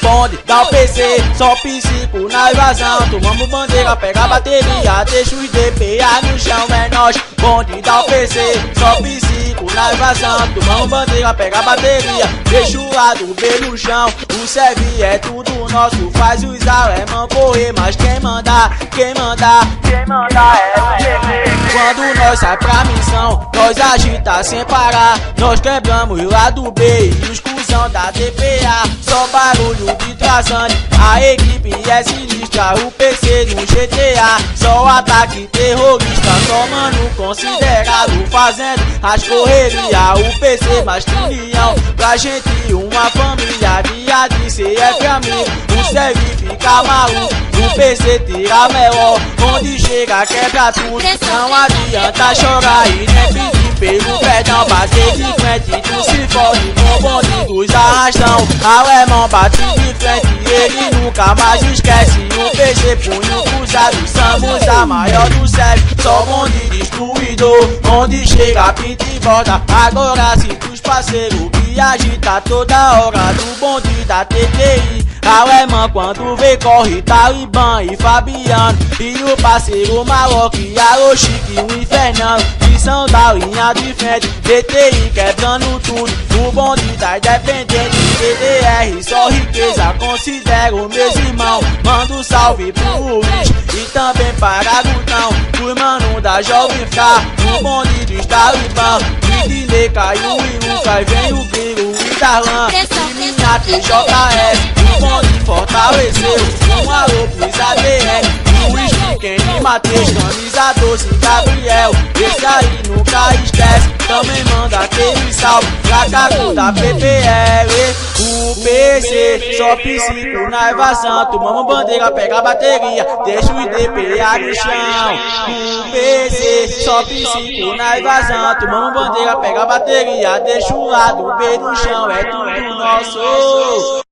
bonde, dá o PC, só psico na invasão. Tomamos bandeira, pega a bateria, deixa os DPA no chão, é nóis. Bonde, dá o PC, só psico na invasão. Tomamos bandeira, pega a bateria, deixa o lado B no chão. O serve é tudo nosso, faz os alemão correr, mas quem manda é o bebê. Quando nós sai pra missão, nós agita sem parar. Nós quebramos o lado B e os cuzão da DPA. Só barulho de traçante, a equipe é sinistra. O PC no GTA, só ataque terrorista. Só mano considerado fazendo as correrias. O PC mais que união, pra gente uma família. Dia de CF amigo, o serve fica maluco. O PC tira melhor, onde chega quebra tudo. Não adianta chorar e nem pedir pelo perdão. Bater de frente, tu se fode com o bonde dos arrastão. Alemão bate de frente, ele nunca mais esquece. O PC punho cruzado, somos a maior do sério. Só bonde destruidor, onde chega pinta e volta. Agora sinto os parceiros que agita toda hora. Do bonde da TTI, alemão quando vem corre Talibã e Fabiano. E o parceiro Maloc, Alô Chique, o Infernando, que são da linha de frente. TTI quebrando tudo, o bonde da independente. TDR só riqueza, considero meus irmãos. Mando salve pro Luiz e também para Gutão, os mano da Jovem Fá. O bonde dos Talibã, Midney caiu e Lucas, vem o Gringo e Darlan. E minha TJS, o bonde fortaleceu. Um alô pros ADR, Luiz, Kenny e Matheus, camisa 12, Gabriel. Esse aí nunca esquece, também manda aquele salve pra Cacu da PPL. O PC, só psico na invasão. Tomamos bandeira, pega a bateria, deixa os DPA no chão. O PC, só psico na invasão. Tomamos bandeira, pega a bateria, deixa o lado B no chão, é tudo nosso.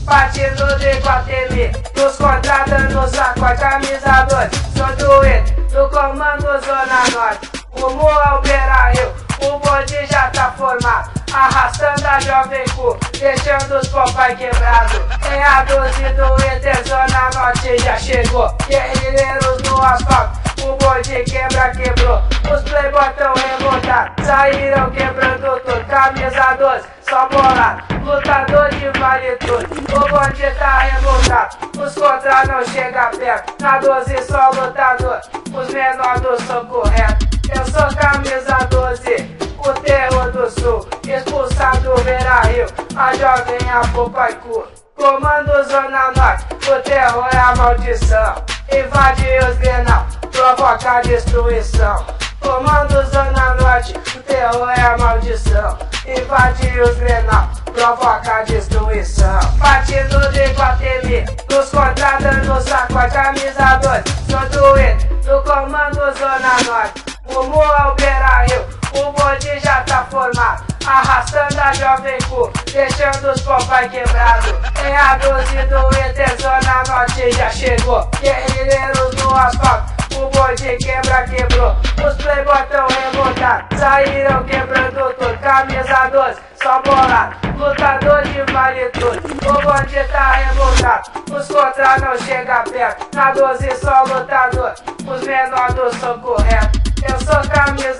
Partido de Guatemi, nos contratos no saco, a camisa 2. Sou doido, do comando Zona Norte. Rumo ao Beira-Rio, o bonde já tá formado. Arrastando a Jovem Cu, deixando os papai quebrado. Tem a 12 do Inter, Zona Norte já chegou. Guerreiros no asfalto, o bonde quebrou. Os playboy tão revoltados, saíram quebrando tudo. Camisa 12, só bolado, lutador de vale tudo. O bonde tá revoltado, os contra não chega perto. Na 12 só lutador, os menores do soco reto. Eu sou camisa 12, o terror do sul, expulsado do Beira-Rio, a jovem a Popaicu. Comando Zona Norte, o terror é a maldição. Invade os Grenal, provoca destruição. Comando Zona Norte, o terror é a maldição. Invade os Grenal, provoca destruição. Partido de Guatemi, nos contratos no saco, a camisa 2. Sou doido, do comando Zona Norte. Rumo ao Beira-Rio, o bonde já tá formado. Arrastando a Jovem Cu, deixando os papai quebrado. Tem a 12 do Inter, Zona Norte já chegou. Guerreiros no asfalto, o bonde quebrou. Os playboy tão revoltados, saíram quebrando tudo. Camisa 12, só bolado, lutador de vale tudo. O bonde tá revoltado, os contra não chega perto. Na 12 só lutador, os menores do soco reto. Eu sou camisa